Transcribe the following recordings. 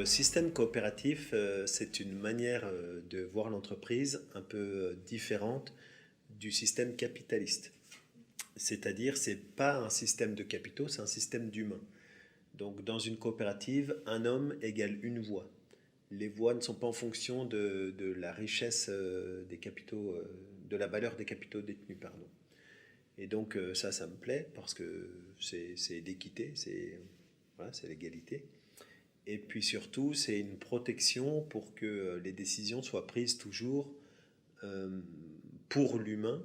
système coopératif, c'est une manière de voir l'entreprise un peu différente du système capitaliste. C'est-à-dire, c'est pas un système de capitaux, c'est un système d'humains. Donc, dans une coopérative, un homme égale une voix. Les voix ne sont pas en fonction de la richesse des capitaux, de la valeur des capitaux détenus, pardon. Et donc, ça me plaît parce que c'est l'équité, voilà, c'est l'égalité. Et puis surtout, c'est une protection pour que les décisions soient prises toujours euh, pour l'humain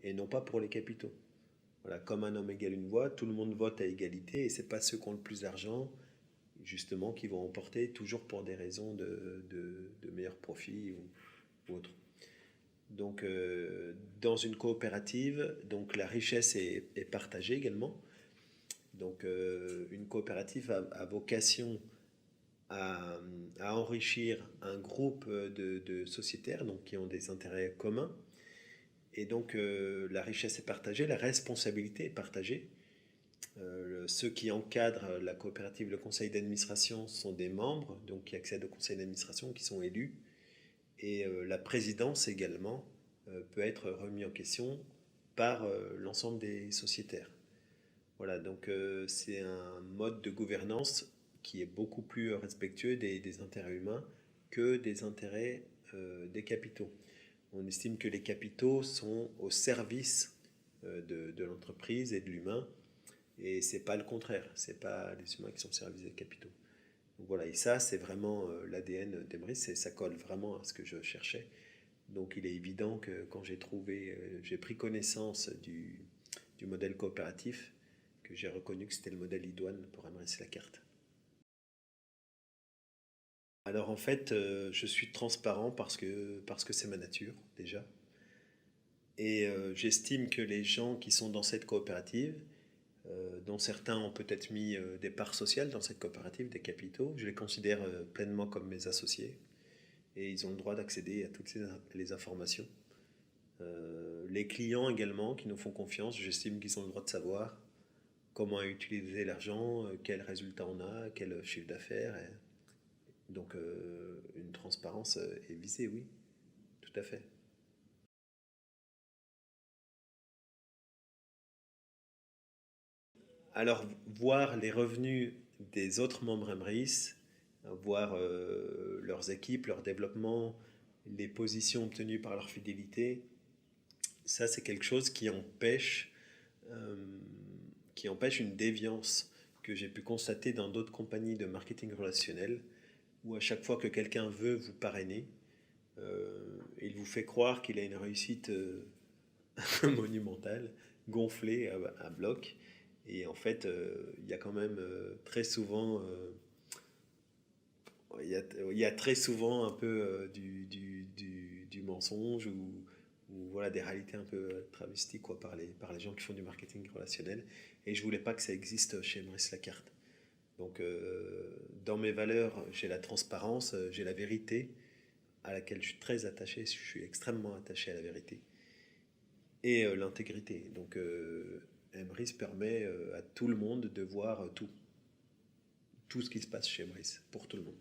et non pas pour les capitaux. Voilà, comme un homme égale une voix, tout le monde vote à égalité et c'est pas ceux qui ont le plus d'argent, justement, qui vont emporter toujours pour des raisons de meilleur profit ou autre. Donc, dans une coopérative, donc la richesse est partagée également. Donc, une coopérative a vocation à, à enrichir un groupe de sociétaires donc, qui ont des intérêts communs. Et donc la richesse est partagée, la responsabilité est partagée. Ceux qui encadrent la coopérative, le conseil d'administration, sont des membres donc, qui accèdent au conseil d'administration, qui sont élus. Et la présidence également peut être remise en question par l'ensemble des sociétaires. Voilà, donc c'est un mode de gouvernance qui est beaucoup plus respectueux des intérêts humains que des intérêts des capitaux. On estime que les capitaux sont au service de l'entreprise et de l'humain, et c'est pas le contraire. C'est pas les humains qui sont au service des capitaux. Donc voilà, et ça, c'est vraiment l'ADN d'Emery, ça colle vraiment à ce que je cherchais. Donc il est évident que quand j'ai pris connaissance du modèle coopératif, que j'ai reconnu que c'était le modèle idoine pour Emrys Lacarte. Alors en fait, je suis transparent parce que c'est ma nature déjà. Et j'estime que les gens qui sont dans cette coopérative, dont certains ont peut-être mis des parts sociales dans cette coopérative, des capitaux, je les considère pleinement comme mes associés. Et ils ont le droit d'accéder à toutes les informations. Les clients également qui nous font confiance, j'estime qu'ils ont le droit de savoir comment utiliser l'argent, quel résultat on a, quel chiffre d'affaires. Donc une transparence est visée, oui, tout à fait. Alors, voir les revenus des autres membres Emrys, voir leurs équipes, leur développement, les positions obtenues par leur fidélité, ça c'est quelque chose euh, qui empêche une déviance que j'ai pu constater dans d'autres compagnies de marketing relationnel, où à chaque fois que quelqu'un veut vous parrainer, il vous fait croire qu'il a une réussite monumentale, gonflée à bloc. Et en fait, il y a quand même très souvent, il y a très souvent un peu du mensonge ou voilà, des réalités un peu travesties quoi, par les gens qui font du marketing relationnel. Et je voulais pas que ça existe chez Maurice Lacarte. Donc, dans mes valeurs, j'ai la transparence, j'ai la vérité, à laquelle je suis très attaché, je suis extrêmement attaché à la vérité, et l'intégrité. Donc, Emrys permet à tout le monde de voir tout ce qui se passe chez Emrys, pour tout le monde.